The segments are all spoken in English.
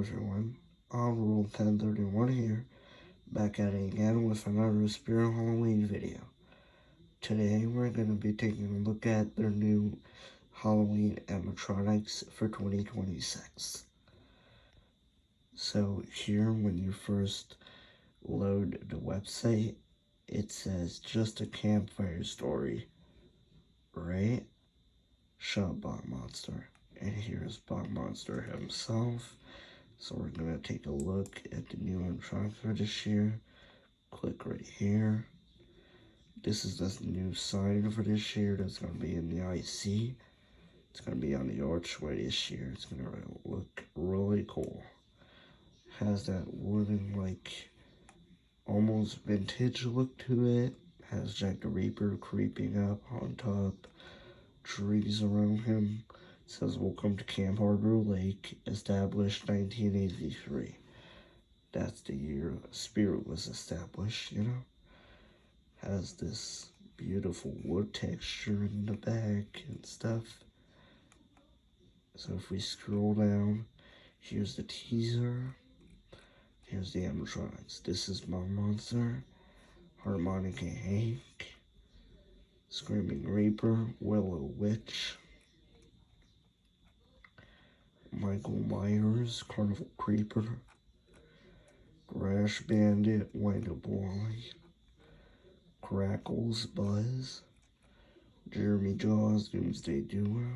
everyone, on Rule 1031 here, back at it again with another Spirit Halloween video. Today we're going to be taking a look at their new Halloween animatronics for 2026. So here, when you first load the website, it says just a campfire story, right? Shut Bog Monster. And here's Bog Monster himself. So we're going to take a look at the new animatronics for this year. Click right here. This is the new sign for this year that's going to be in the IC. It's going to be on the archway this year. It's going to look really cool. Has that wooden, like, almost vintage look to it. Has Jack the Reaper creeping up on top. Trees around him. It says, "Welcome to Camp Harbor Lake, established 1983. That's the year Spirit was established, you know. Has this beautiful wood texture in the back and stuff. So if we scroll down, here's the teaser. Here's the animatronics. This is Bog Monster, Harmonica Hank, Screaming Reaper, Willow Witch, Michael Myers, Carnival Creeper, Crash Bandit, Wind Up Wally, Crackles, Buzz, Jeremy Jaws, Doomsday Duo,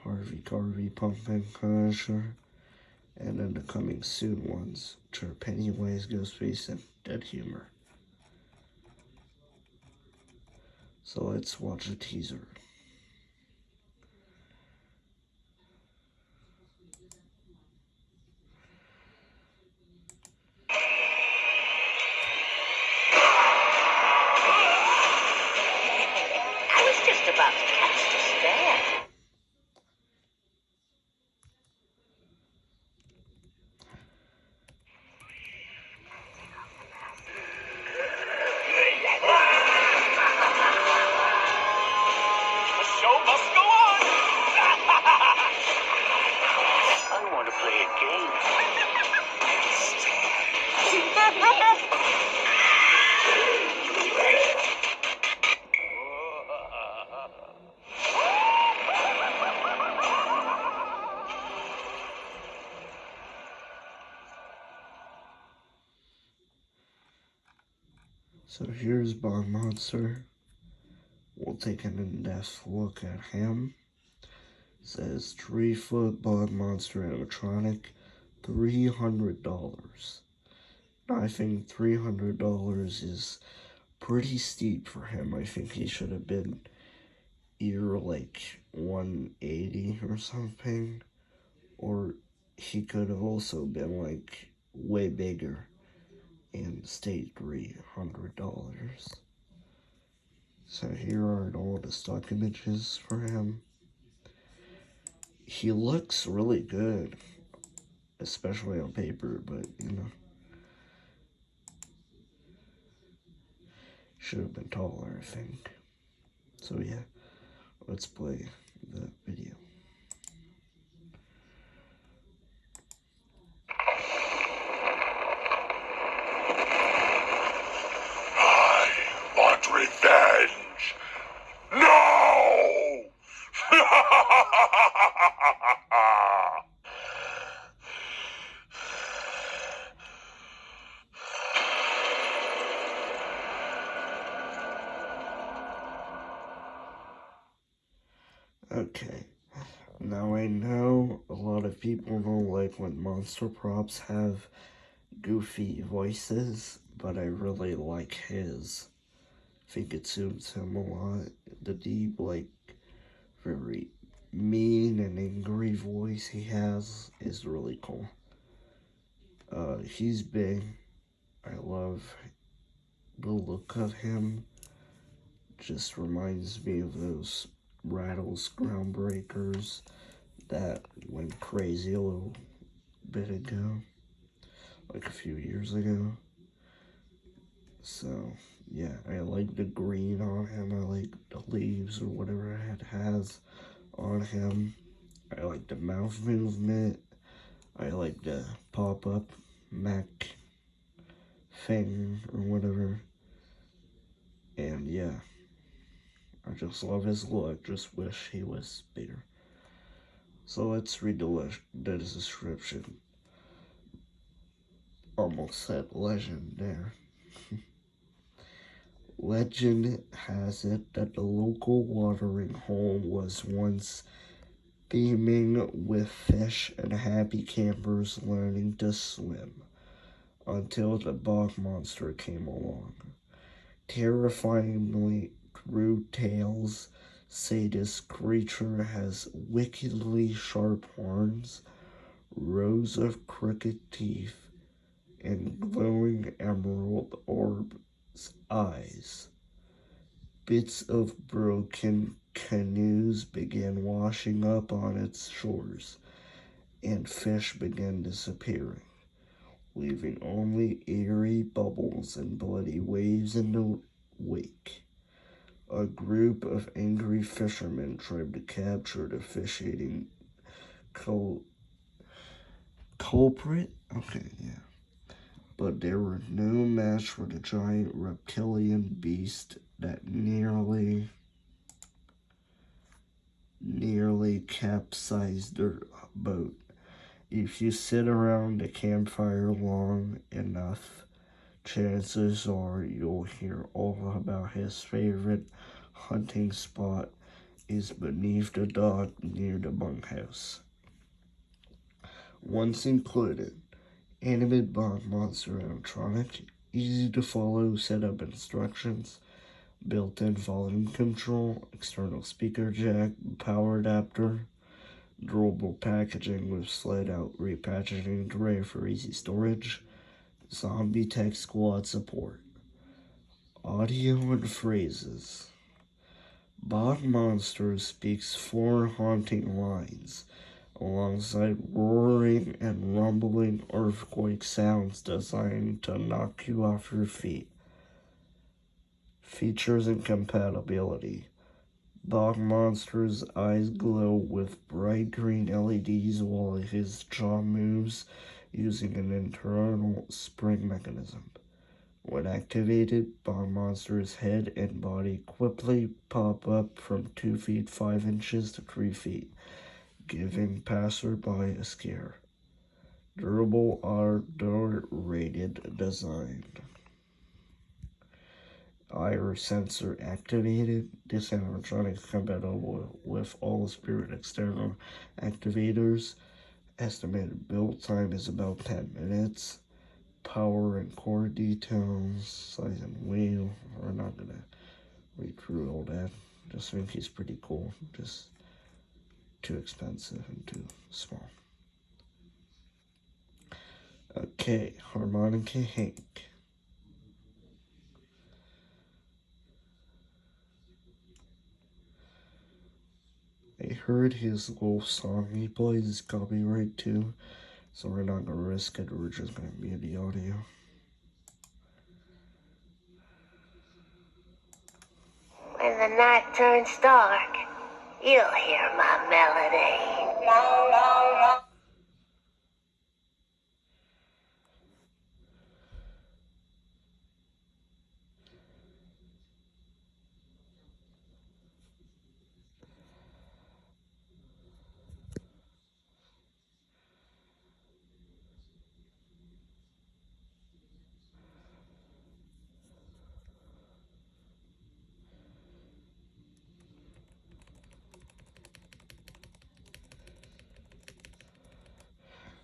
Harvey Carvey, Pumpkin Crusher, and then the coming soon ones, which are Pennywise, Ghostface, and Dead Humor. So let's watch the teaser. I was just about to cast a stare. The show must go on! I want to play a game. So here's Bog Monster. We'll take an in-depth look at him. It says 3-foot Bog Monster animatronic, $300. I think $300 is pretty steep for him. I think he should have been either like $180 or something, or he could have also been like way bigger and stayed $300. So here are all the stock images for him. He looks really good, especially on paper, but you know, should have been taller, I think. So yeah, let's play the video. I want revenge! No! Okay, now I know a lot of people don't like when monster props have goofy voices, but I really like his. I think it suits him a lot. The deep, like, very mean and angry voice he has is really cool. He's big. I love the look of him. Just reminds me of those Rattles Groundbreakers that went crazy a little bit ago, like a few years ago. So yeah, I like the green on him. I like the leaves or whatever it has on him. I like the mouth movement. I like the pop-up Mac thing or whatever. And yeah, I just love his look. Just wish he was bigger. So let's read the description. Almost said legend there. Legend has it that the local watering hole was once beaming with fish and happy campers learning to swim until the bog monster came along. Terrifyingly through tales say this creature has wickedly sharp horns, rows of crooked teeth, and glowing emerald orbs eyes. Bits of broken canoes began washing up on its shores, and fish began disappearing, leaving only eerie bubbles and bloody waves in the wake. A group of angry fishermen tried to capture the fish-eating culprit. Okay, yeah. But they were no match for the giant reptilian beast that nearly capsized their boat. If you sit around the campfire long enough, chances are you'll hear all about his favorite hunting spot is beneath the dock near the bunkhouse. Once included, animated bog monster animatronic, easy to follow setup instructions, built-in volume control, external speaker jack, power adapter, durable packaging with slide-out repackaging tray for easy storage, zombie tech squad support. Audio and phrases. Bog Monster speaks 4 haunting lines, alongside roaring and rumbling earthquake sounds designed to knock you off your feet. Features and compatibility. Bog Monster's eyes glow with bright green LEDs while his jaw moves using an internal spring mechanism. When activated, Bog Monster's head and body quickly pop up from 2 feet 5 inches to 3 feet, giving passerby a scare. Durable outdoor rated design. Iris sensor activated. This animatronic is compatible with all Spirit external activators. Estimated build time is about 10 minutes. Power and core details, size and weight. We're not gonna read through all that. Just think he's pretty cool. Just too expensive and too small. Okay, Harmonica Hank. I heard his little song he plays is copyright too, so we're not gonna risk it. We're just gonna mute the audio. When the night turns dark, you'll hear my melody.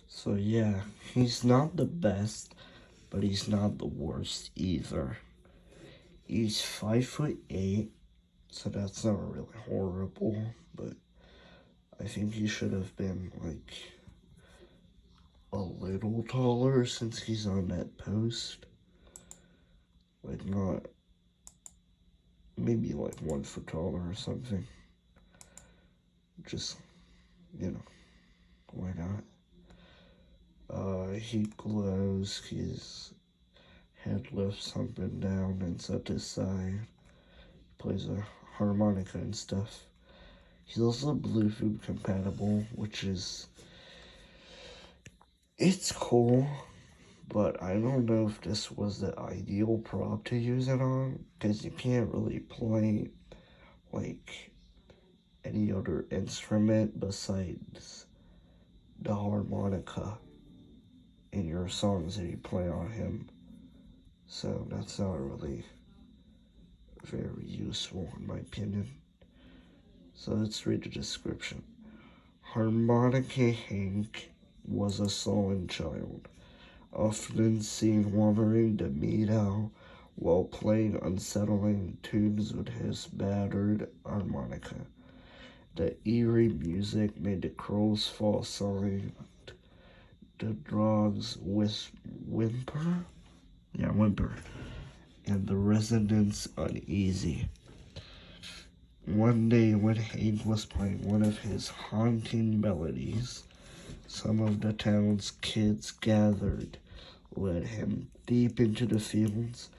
So yeah, he's not the best, but he's not the worst either. He's 5'8", so that's not really horrible, but I think he should have been like a little taller since he's on that post. Like not maybe like 1 foot taller or something. Just why not? He glows, his head lifts up and down and side to side. Plays a harmonica and stuff. He's also Bluetooth compatible, which is, it's cool, but I don't know if this was the ideal prop to use it on, because you can't really play, like, any other instrument besides the harmonica in your songs that you play on him. So that's not really very useful in my opinion. So let's read the description. Harmonica Hank was a sullen child, often seen wandering the meadow while playing unsettling tunes with his battered harmonica. The eerie music made the crows fall silent, the dogs whimper, and the residents uneasy. One day, when Hank was playing one of his haunting melodies, some of the town's kids gathered, led him deep into the fields,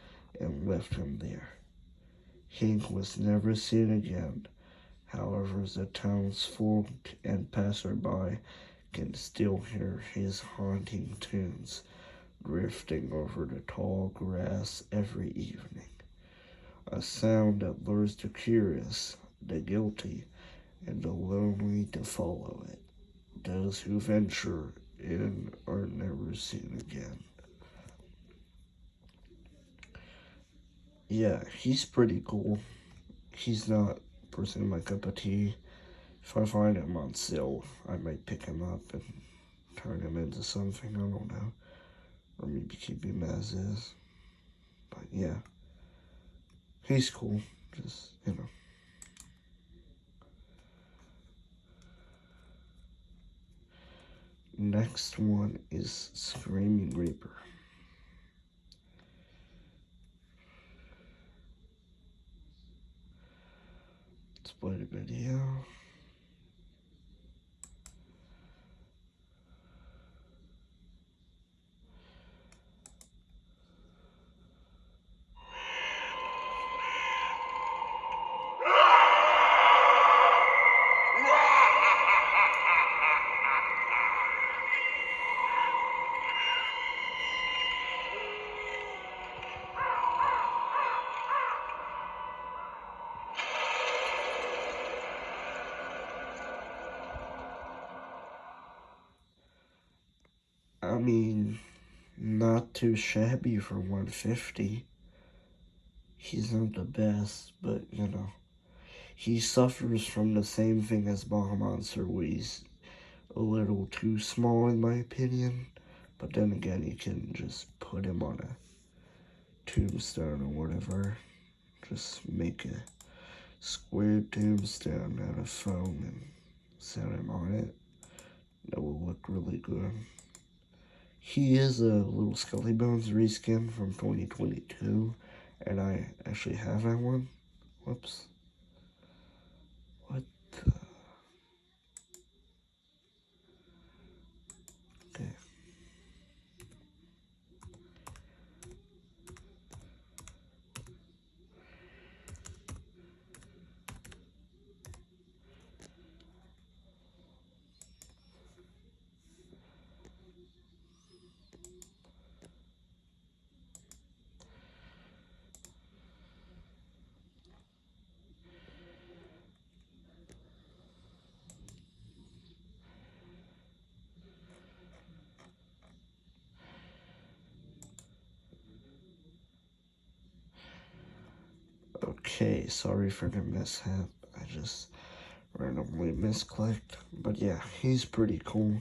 and left him there. Hank was never seen again. However, the townsfolk and passerby can still hear his haunting tunes drifting over the tall grass every evening. A sound that lures the curious, the guilty, and the lonely to follow it. Those who venture in are never seen again. Yeah, he's pretty cool. He's not personally my cup of tea. If I find him on sale, I might pick him up and turn him into something, I don't know. Or maybe keep him as is. But yeah, he's cool. Just, you know. Next one is Screaming Reaper. Let's play the video. I mean, not too shabby for 150. He's not the best, but you know. He suffers from the same thing as Monster, where he's a little too small in my opinion. But then again, you can just put him on a tombstone or whatever. Just make a square tombstone out of foam and set him on it. That will look really good. He is a little Skelly Bones reskin from 2022, and I actually have that one. Whoops. What the? Okay. Okay, sorry for the mishap. I just randomly misclicked. But yeah, he's pretty cool.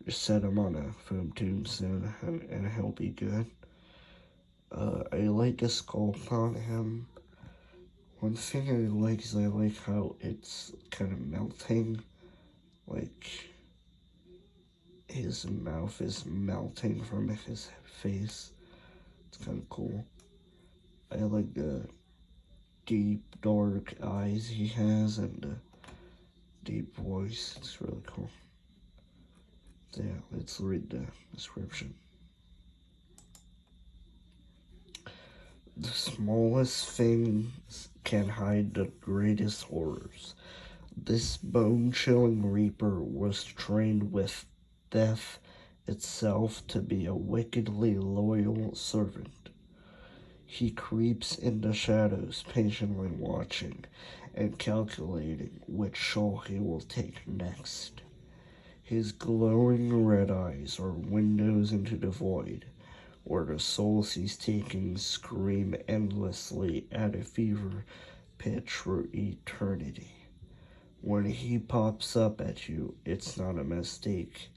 Just set him on a foam tombstone and he'll be good. I like the sculpt on him. One thing I like is I like how it's kind of melting. Like, his mouth is melting from his face. It's kind of cool. I like the deep, dark eyes he has and the deep voice. It's really cool. So yeah, let's read the description. The smallest things can hide the greatest horrors. This bone-chilling Reaper was trained with death itself to be a wickedly loyal servant. He creeps in the shadows, patiently watching and calculating which soul he will take next. His glowing red eyes are windows into the void, where the souls he's taking scream endlessly at a fever pitch for eternity. When he pops up at you, it's not a mistake.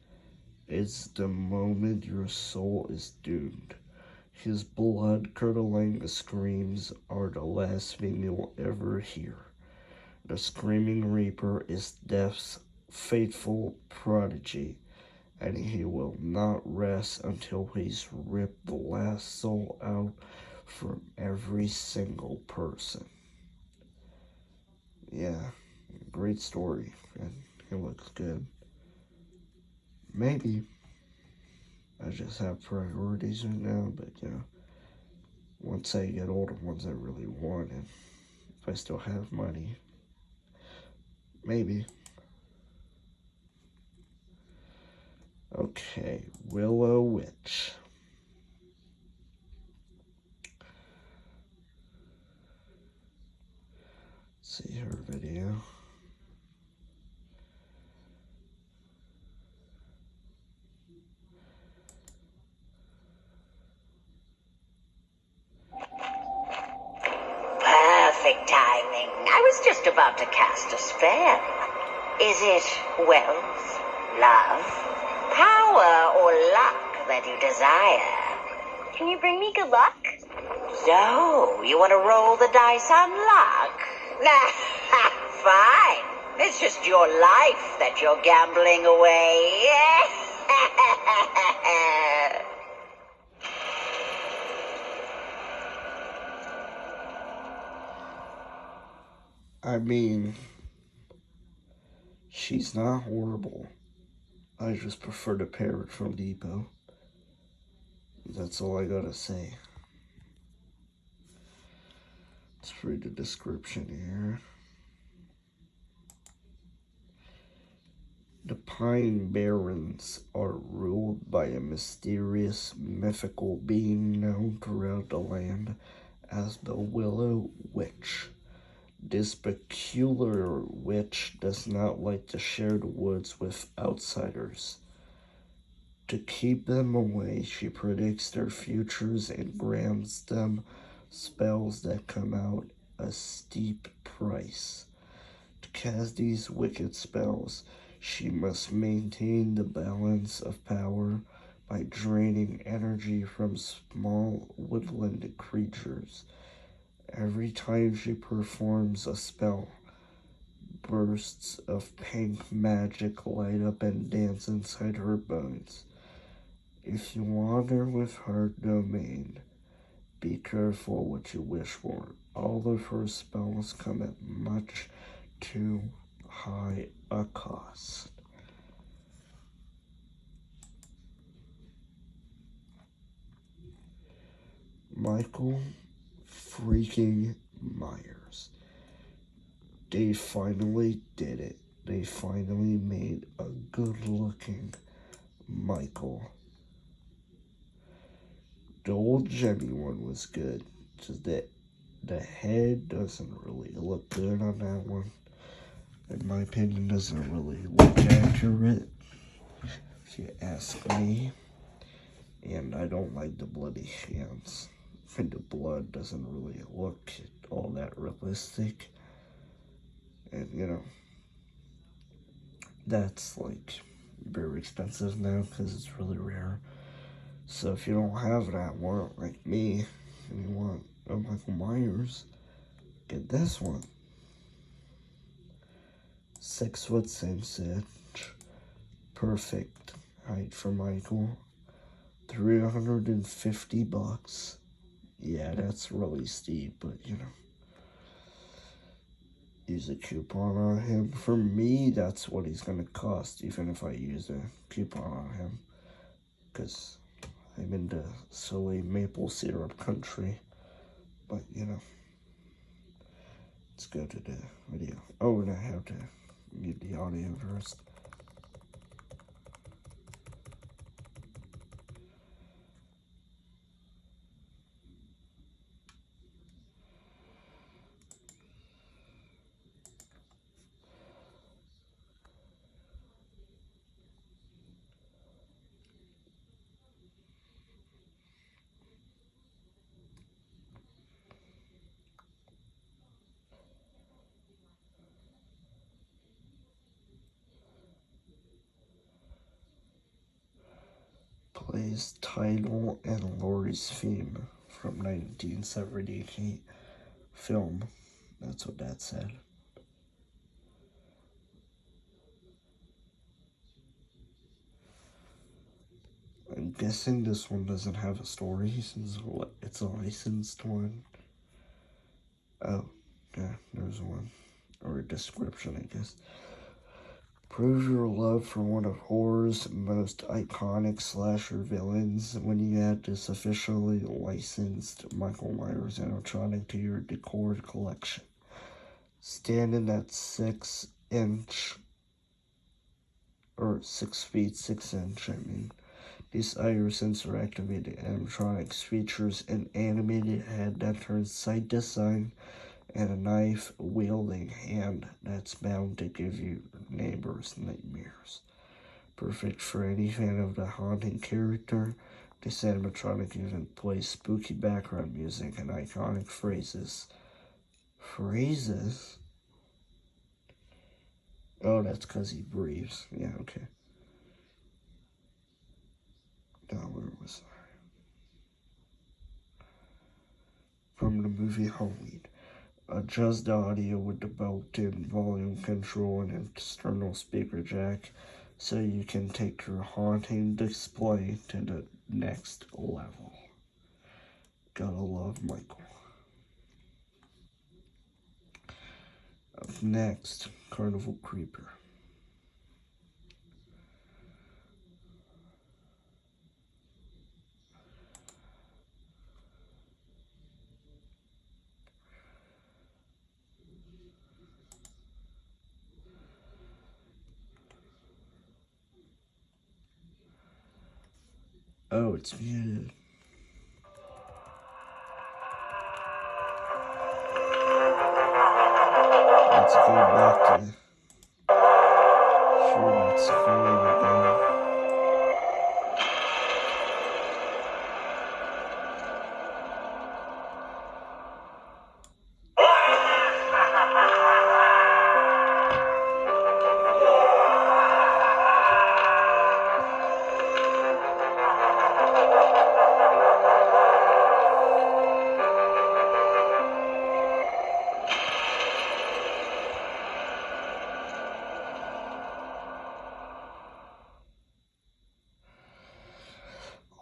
It's the moment your soul is doomed. His blood-curdling screams are the last thing you'll ever hear. The Screaming Reaper is Death's faithful prodigy, and he will not rest until he's ripped the last soul out from every single person. Yeah, great story, and he looks good. Maybe I just have priorities right now, but once I get older, ones I really want, and if I still have money, maybe. Okay, Willow Witch. Let's see her video. Perfect timing. I was just about to cast a spell. Is it wealth, love, power, or luck that you desire? Can you bring me good luck? So, you want to roll the dice on luck? Nah, fine. It's just your life that you're gambling away. I mean, she's not horrible. I just prefer the parrot from Depot. That's all I gotta say. Let's read the description here. The Pine Barrens are ruled by a mysterious, mythical being known throughout the land as the Willow Witch. This peculiar witch does not like to share the woods with outsiders. To keep them away, she predicts their futures and grants them spells that come out a steep price. To cast these wicked spells, she must maintain the balance of power by draining energy from small woodland creatures. Every time she performs a spell, bursts of pink magic light up and dance inside her bones. If you wander with her domain, be careful what you wish for. All of her spells come at much too high a cost. Michael freaking Myers. They finally did it. They finally made a good looking Michael. The old Jemmy one was good. Just that the head doesn't really look good on that one. In my opinion, doesn't really look accurate, if you ask me. And I don't like the bloody hands. And the blood doesn't really look all that realistic. And that's like very expensive now because it's really rare. So if you don't have that one, like me, and you want a Michael Myers, get this one. 6 foot 6 inch, perfect height for Michael. $350. Yeah, that's really steep, but use a coupon on him. For me, that's what he's gonna cost, even if I use a coupon on him, because I'm in the silly maple syrup country. But let's go to the video. Oh, and I have to Mute the audio first. Plays title and Laurie's theme from 1978 film. That's what Dad said. I'm guessing this one doesn't have a story since it's a licensed one. Oh, yeah, there's one. Or a description, I guess. Prove your love for one of horror's most iconic slasher villains when you add this officially licensed Michael Myers animatronic to your decor collection. Standing at 6 feet 6 inch, This IR sensor activated animatronics features an animated head that turns side to side and a knife wielding hand that's bound to give you neighbors nightmares. Perfect for any fan of the haunting character, this animatronic even plays spooky background music and iconic phrases. Phrases? Oh, that's because he breathes. Yeah, okay. Now, where was I? From the movie Halloween. Adjust the audio with the built-in volume control and external speaker jack so you can take your haunting display to the next level. Gotta love Michael. Up next, Carnival Creeper. Oh, it's muted. Let's go back to hear that story again.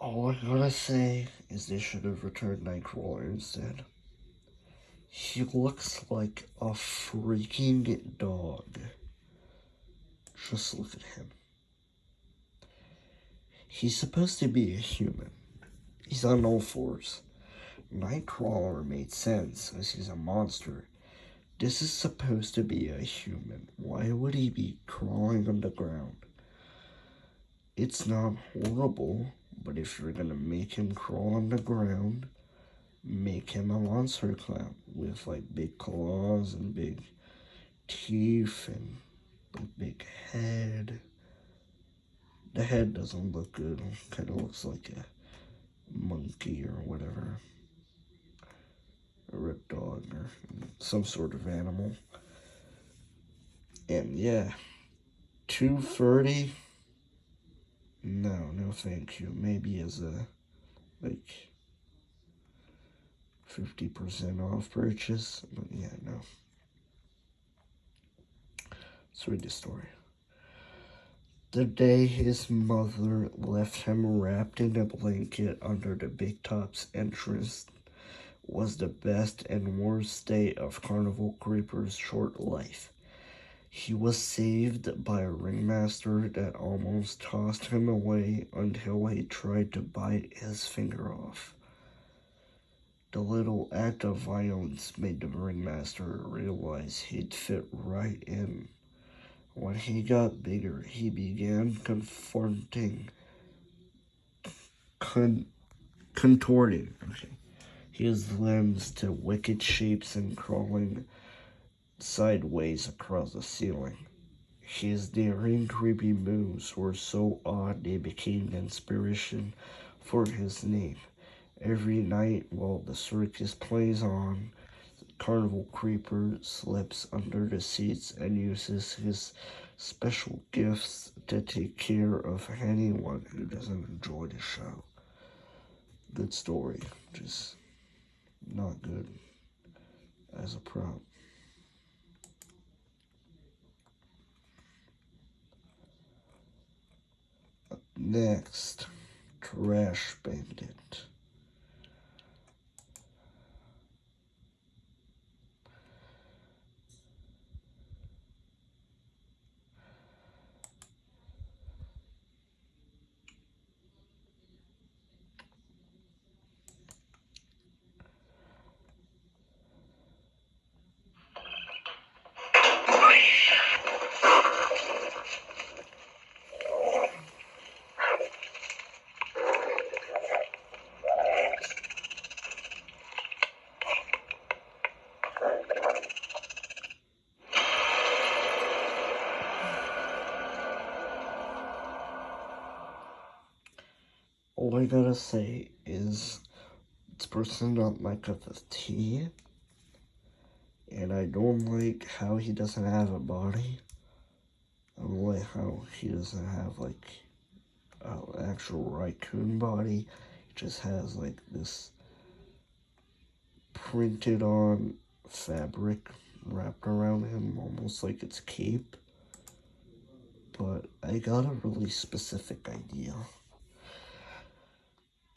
All I'm gonna say is they should have returned Nightcrawler instead. He looks like a freaking dog. Just look at him. He's supposed to be a human. He's on all fours. Nightcrawler made sense as he's a monster. This is supposed to be a human. Why would he be crawling on the ground? It's not horrible, but if you're gonna make him crawl on the ground, make him a monster clown with like big claws and big teeth and like big head. The head doesn't look good. Kind of looks like a monkey or whatever, or a dog or some sort of animal. And yeah, 230. No, thank you. Maybe as a like 50% off purchase, but yeah, no. Let's read the story. The day his mother left him wrapped in a blanket under the Big Top's entrance was the best and worst day of Carnival Creeper's short life. He was saved by a ringmaster that almost tossed him away until he tried to bite his finger off. The little act of violence made the ringmaster realize he'd fit right in When he got bigger, he began con- contorting his limbs to wicked shapes and crawling sideways across the ceiling. His daring, creepy moves were so odd they became the inspiration for his name. Every night while the circus plays on, Carnival Creeper slips under the seats and uses his special gifts to take care of anyone who doesn't enjoy the show. Good story, just not good as a prop. Next, Trash Bandit. All I gotta say is it's personally not my cup of tea, and I don't like how he doesn't have a body. I don't like how he doesn't have like an actual raccoon body. He just has like this printed on fabric wrapped around him, almost like it's cape. But I got a really specific idea,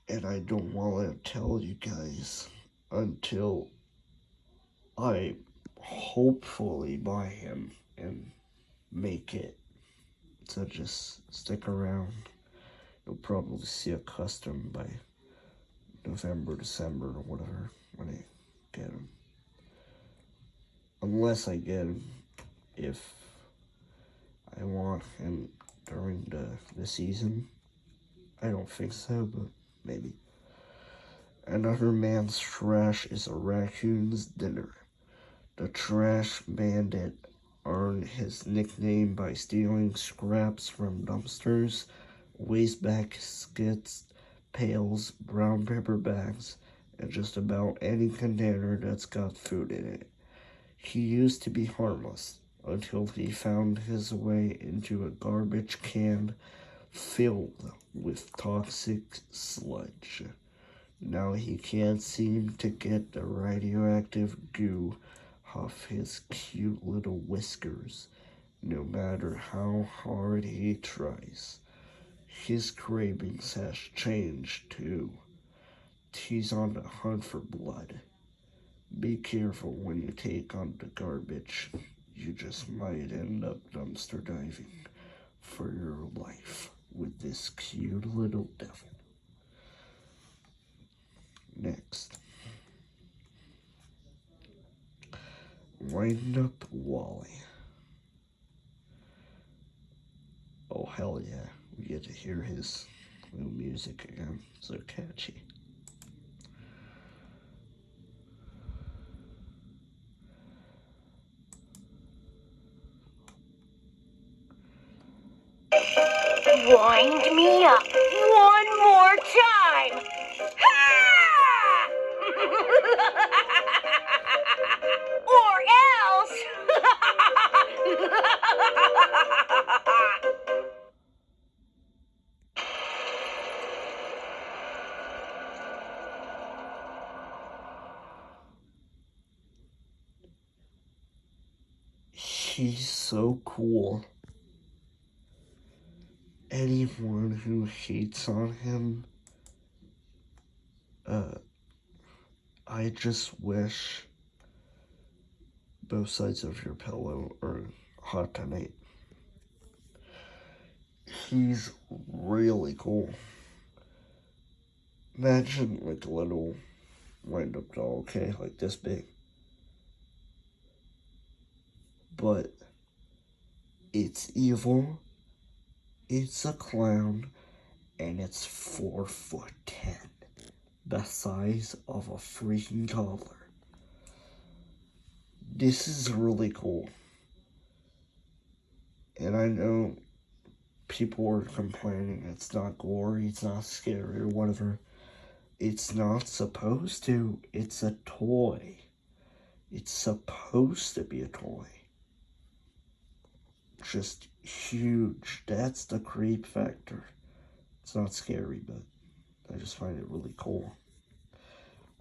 and I don't want to tell you guys until I hopefully buy him and make it. So just stick around. You'll probably see a custom by November, December, or whatever when I get him. Unless I get him if I want him during the season. I don't think so, but maybe. Another man's trash is a raccoon's dinner. The trash bandit earned his nickname by stealing scraps from dumpsters, waste baskets, pails, brown paper bags, and just about any container that's got food in it. He used to be harmless until he found his way into a garbage can filled with toxic sludge. Now he can't seem to get the radioactive goo off his cute little whiskers, no matter how hard he tries. His cravings has changed too. He's on the hunt for blood. Be careful when you take on the garbage. You just might end up dumpster diving for your life with this cute little devil. Next, Wind Up Wally. Oh, hell yeah. We get to hear his new music again. So catchy. Wind me up one more time. Ha! Or else. He's so cool. Anyone who hates on him, I just wish both sides of your pillow are hot tonight. He's really cool. Imagine like a little wind up doll, okay, like this big. But It's evil, it's a clown, and it's 4'10", the size of a freaking toddler. This is really cool. And I know people are complaining it's not gory, it's not scary, or whatever. It's not supposed to. It's a toy. It's supposed to be a toy. Just huge. That's the creep factor. It's not scary, but I just find it really cool.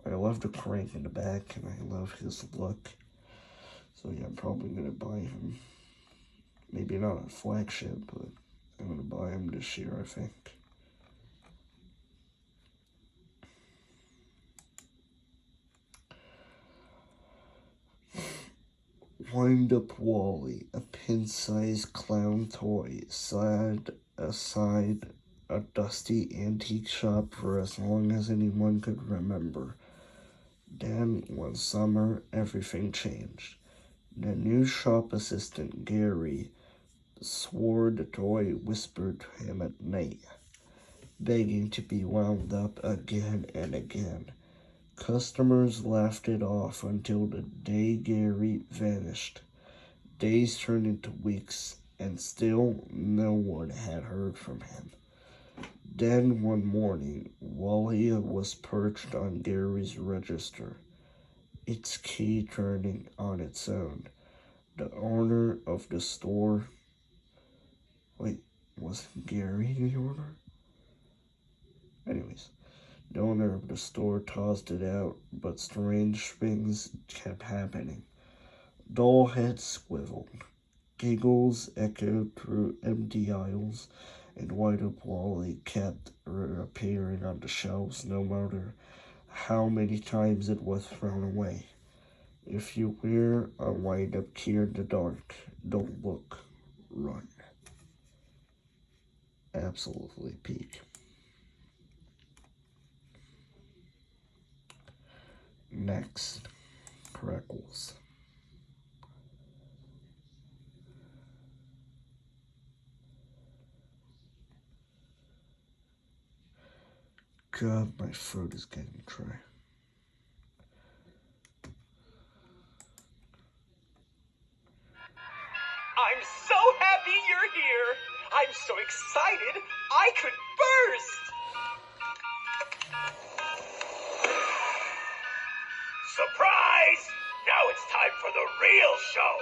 I love the crank in the back, and I love his look. So yeah, I'm probably gonna buy him. Maybe not a flagship, but I'm gonna buy him this year, I think. Wind Up Wally, a pin-sized clown toy, sat aside a dusty antique shop for as long as anyone could remember. Then, one summer, everything changed. The new shop assistant, Gary, swore the toy whispered to him at night, begging to be wound up again and again. Customers laughed it off until the day Gary vanished. Days turned into weeks, and still no one had heard from him. Then one morning, Wally was perched on Gary's register, its key turning on its own. The owner of the store... Wait, was Gary the owner? Anyways, the owner of the store tossed it out, but strange things kept happening. Doll heads swiveled. Giggles echoed through empty aisles, and Wind Up Wally kept reappearing on the shelves no matter how many times it was thrown away. If you wear a wind up key in the dark, don't look, run. Absolutely peak. Next, Crackles. God, my throat is getting dry. I'm so happy you're here. I'm so excited, I could burst. Surprise! Now it's time for the real show.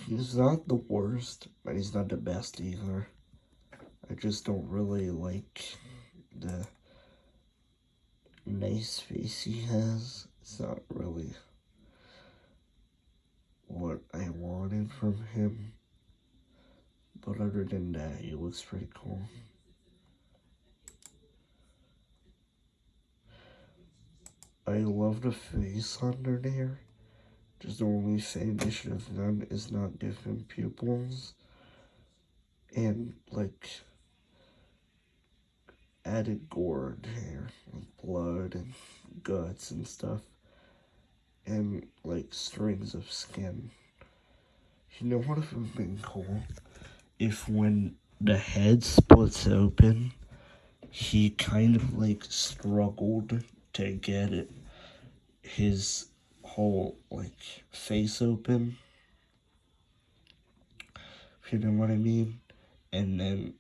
He's not the worst, but he's not the best either. I just don't really like the nice face he has. It's not really what I wanted from him. But other than that, he looks pretty cool. I love the face under there. Just the only thing they should have done is not give him pupils. And, like, added gore in here. Like blood and guts and stuff. And, like, strings of skin. You know what would have been cool? If when the head splits open, he kind of like struggled to get it, his whole like face open. If you know what I mean? And then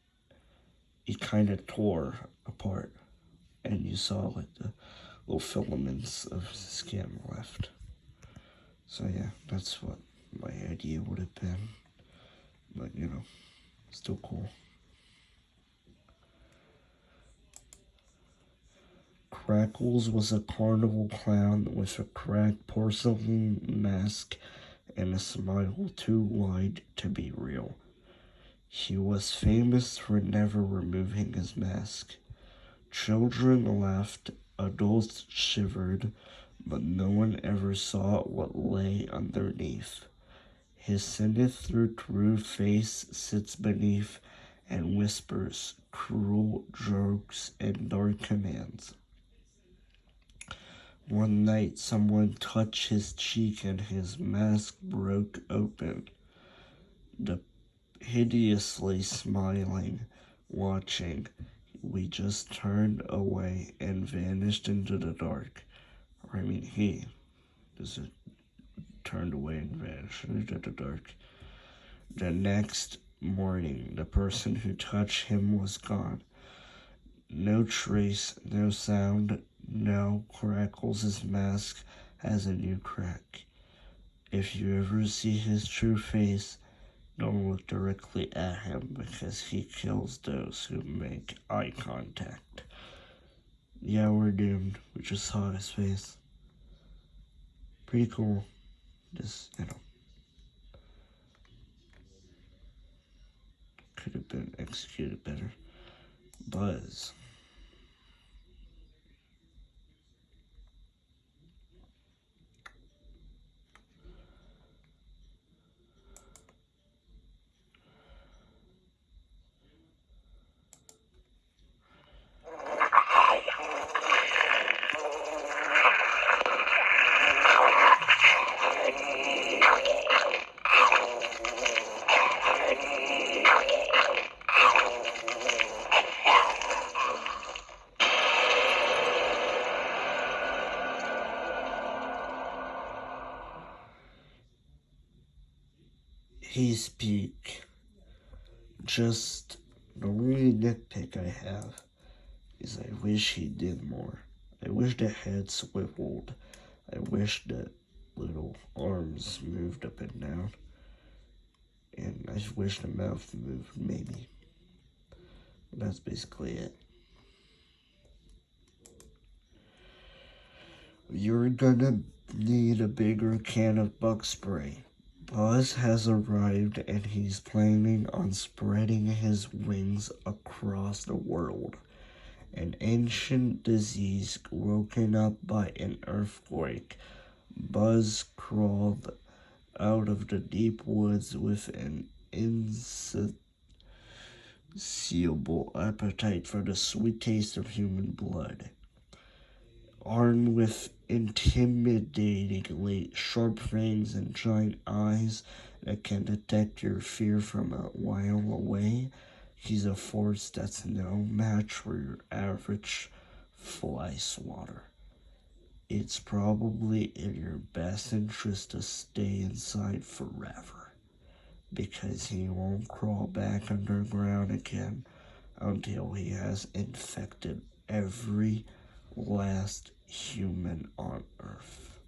it kind of tore apart, and you saw like the little filaments of skin left. So yeah, that's what my idea would have been. But you know, still cool. Crackles was a carnival clown with a cracked porcelain mask and a smile too wide to be real. He was famous for never removing his mask. Children laughed, adults shivered, but no one ever saw what lay underneath. His sinister true face sits beneath and whispers cruel jokes and dark commands. One night, someone touched his cheek and his mask broke open. The hideously smiling, watching, we just turned away and vanished into the dark. Or, I mean, he just turned away and vanished into the dark. The next morning, the person who touched him was gone. No trace, no sound, no crackles. His mask has a new crack. If you ever see his true face, don't look directly at him because he kills those who make eye contact. Yeah, we're doomed. We just saw his face. Pretty cool. Just, could have been executed better. Buzz. His peak. Just the only nitpick I have is I wish he did more. I wish the head swiveled. I wish the little arms moved up and down. And I wish the mouth moved, maybe. But that's basically it. You're gonna need a bigger can of bug spray. Buzz has arrived and he's planning on spreading his wings across the world. An ancient disease woken up by an earthquake. Buzz crawled out of the deep woods with an insatiable appetite for the sweet taste of human blood. Armed with intimidatingly sharp fangs and giant eyes that can detect your fear from a while away, he's a force that's no match for your average fly swatter. It's probably in your best interest to stay inside forever, because he won't crawl back underground again until he has infected every last human on Earth.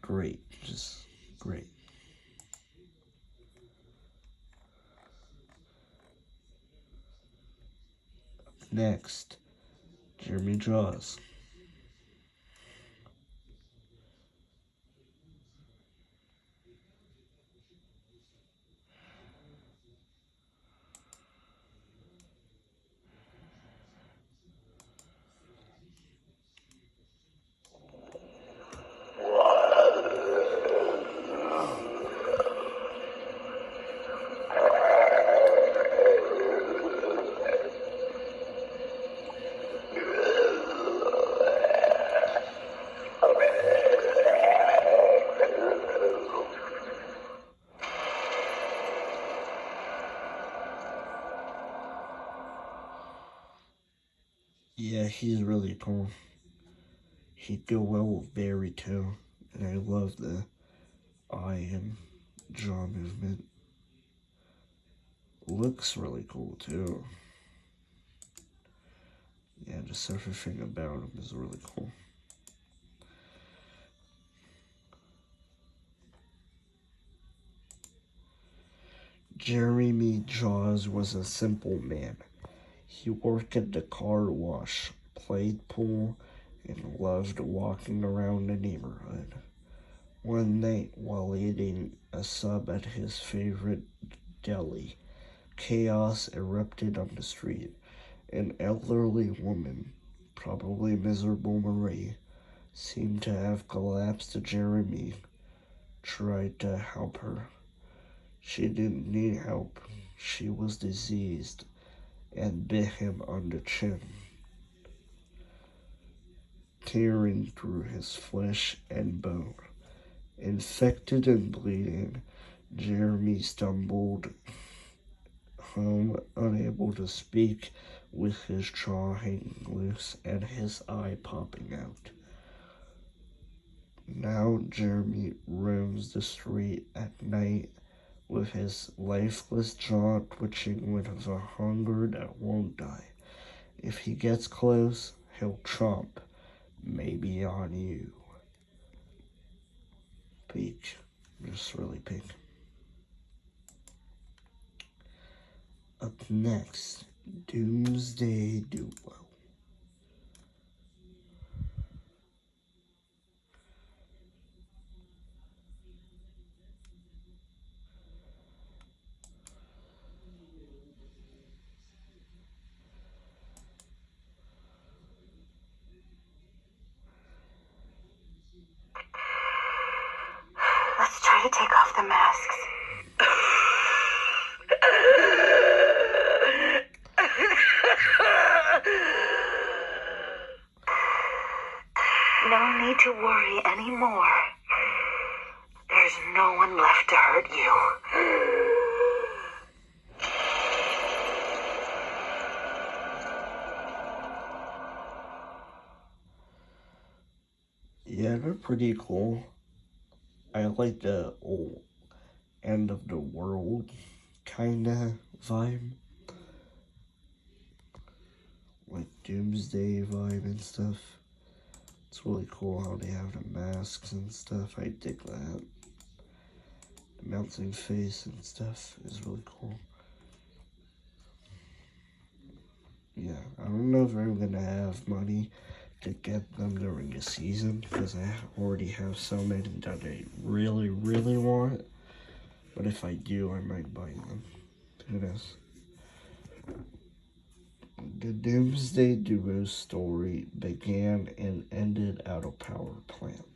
Great, just great. Next, Jeremy Jaws. Yeah, he's really cool. He'd go well with Barry too, and I love the eye and jaw movement. Looks really cool too. Yeah, just everything about him is really cool. Jeremy Jaws was a simple man. He worked at the car wash, played pool, and loved walking around the neighborhood. One night, while eating a sub at his favorite deli, chaos erupted on the street. An elderly woman, probably miserable Marie, seemed to have collapsed. Jeremy tried to help her. She didn't need help. She was diseased and bit him on the chin, tearing through his flesh and bone. Infected and bleeding, Jeremy stumbled home, unable to speak, with his jaw hanging loose and his eye popping out. Now Jeremy roams the street at night with his lifeless jaw twitching with a hunger that won't die. If he gets close, he'll chomp, maybe on you. Peak. Just really peak. Up next, Doomsday Duo. Let's try to take off the masks. No need to worry anymore. There's no one left to hurt you. Yeah, they're pretty cool. I like the old end of the world kinda vibe. Like Doomsday vibe and stuff. It's really cool how they have the masks and stuff. I dig that. The melting face and stuff is really cool. Yeah, I don't know if I'm gonna have money to get them during the season because I already have so many that I really, really want. But if I do, I might buy them. Who knows? The Doomsday Duo story began and ended at a power plant.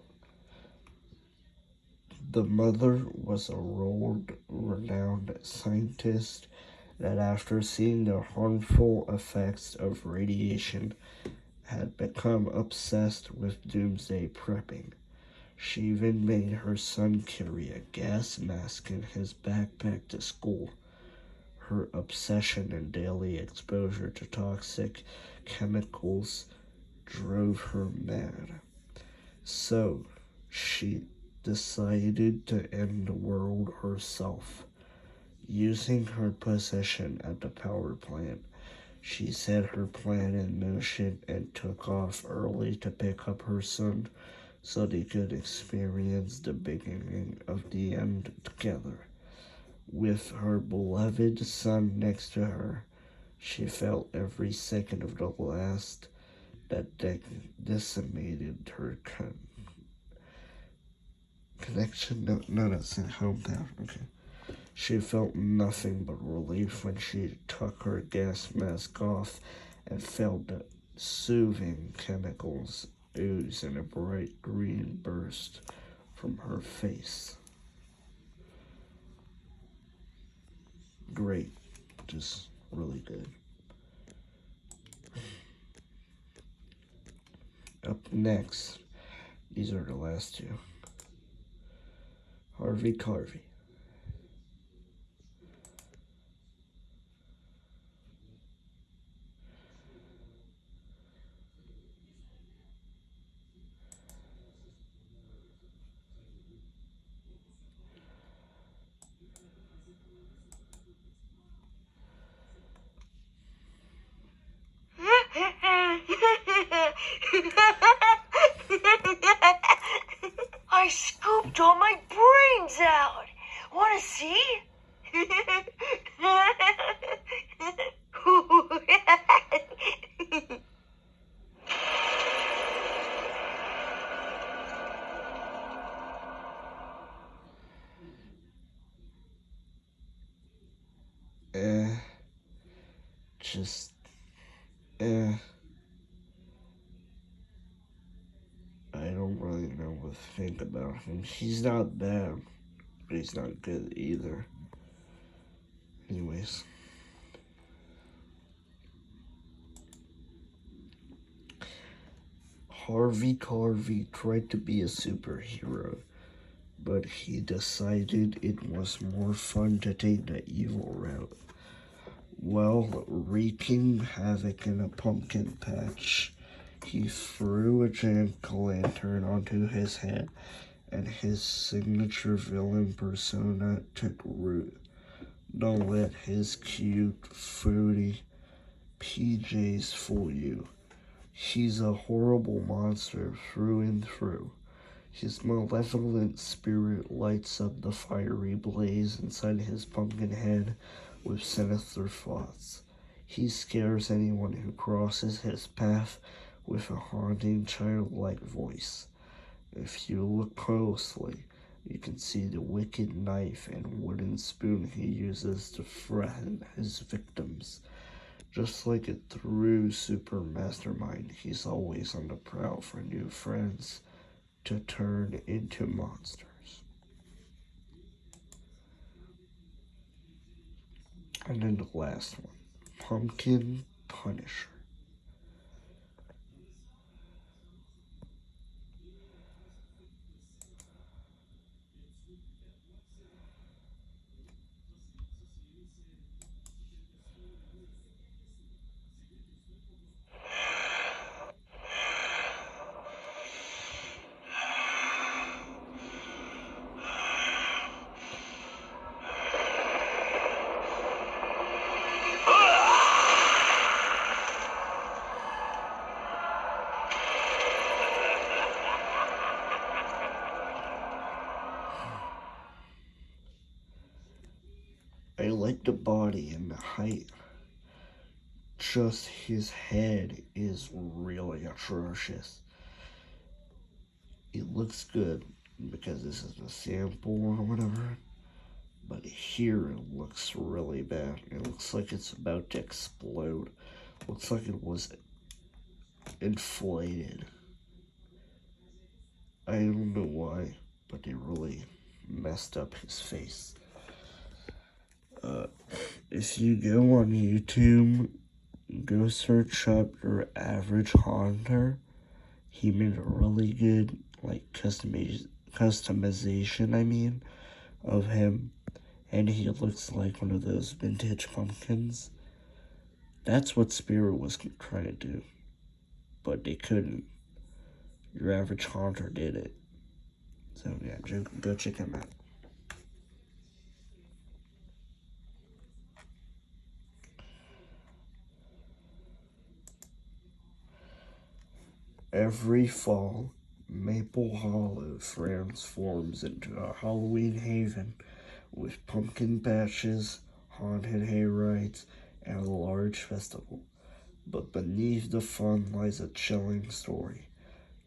The mother was a world-renowned scientist that, after seeing the harmful effects of radiation, had become obsessed with doomsday prepping. She even made her son carry a gas mask in his backpack to school. Her obsession and daily exposure to toxic chemicals drove her mad. So, she decided to end the world herself. Using her position at the power plant, she set her plan in motion and took off early to pick up her son so they could experience the beginning of the end together. With her beloved son next to her, she felt every second of the last that decimated her connection. No, that's in hometown. Okay. She felt nothing but relief when she took her gas mask off and felt the soothing chemicals ooze in a bright green burst from her face. Great. Just really good. Up next, these are the last two. Harvey Carvey. I scooped all my brains out. Want to see? Just, I don't really know what to think about him. He's not bad, but he's not good either. Anyways. Harvey Carvey tried to be a superhero, but he decided it was more fun to take the evil route. While wreaking havoc in a pumpkin patch, he threw a jack-o'-lantern onto his head, and his signature villain persona took root. Don't let his cute, fruity PJs fool you. He's a horrible monster through and through. His malevolent spirit lights up the fiery blaze inside his pumpkin head with sinister thoughts. He scares anyone who crosses his path with a haunting childlike voice. If you look closely, you can see the wicked knife and wooden spoon he uses to threaten his victims. Just like a true super mastermind, he's always on the prowl for new friends to turn into monsters. And then the last one, Pumpkin Punisher. I like the body and the height. Just his head is really atrocious. It looks good because this is a sample or whatever, but here it looks really bad. It looks like it's about to explode. Looks like it was inflated. I don't know why, but they really messed up his face. If you go on YouTube, go search up your average haunter. He made a really good customization, of him, and he looks like one of those vintage pumpkins. That's what Spirit was trying to do, but they couldn't. Your average haunter did it. So yeah, go check him out. Every fall, Maple Hollow transforms into a Halloween haven with pumpkin patches, haunted hayrides, and a large festival. But beneath the fun lies a chilling story.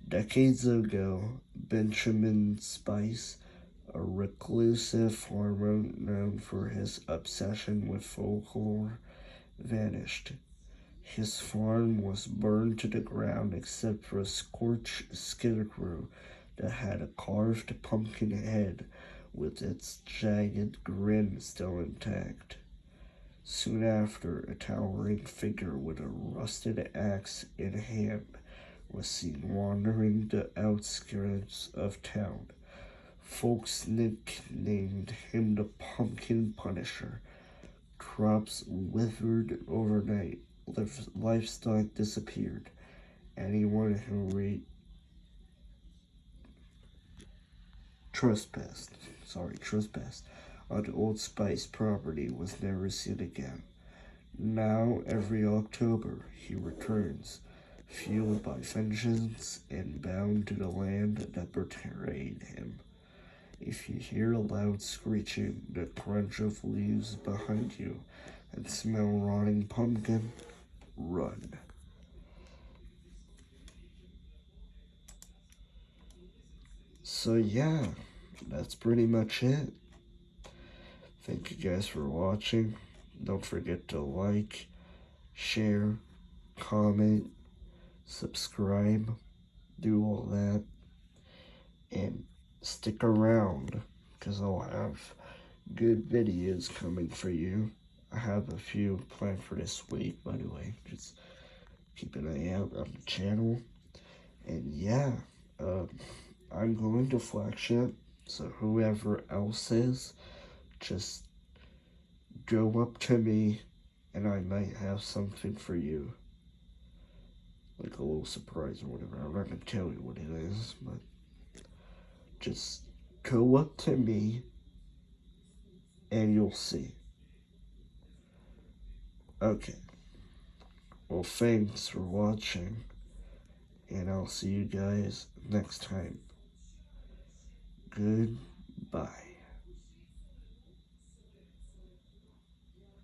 Decades ago, Benjamin Spice, a reclusive farmer known for his obsession with folklore, vanished. His farm was burned to the ground except for a scorched scarecrow that had a carved pumpkin head with its jagged grin still intact. Soon after, a towering figure with a rusted axe in hand was seen wandering the outskirts of town. Folks nicknamed him the Pumpkin Punisher. Crops withered overnight, livestock disappeared. Anyone who trespassed on the Old Spice property was never seen again. Now, every October, he returns, fueled by vengeance and bound to the land that betrayed him. If you hear a loud screeching, the crunch of leaves behind you, and smell rotting pumpkin, run. So yeah, that's pretty much it. Thank you guys for watching. Don't forget to like, share, comment, subscribe, do all that, and stick around because I'll have good videos coming for you I have a few planned for this week, by the way. Just keep an eye out on the channel. And yeah, uh, I'm going to flagship, so whoever else is, just go up to me and I might have something for you. Like a little surprise or whatever. I'm not gonna tell you what it is, but just go up to me and you'll see. Okay. Well, thanks for watching, and I'll see you guys next time. Goodbye.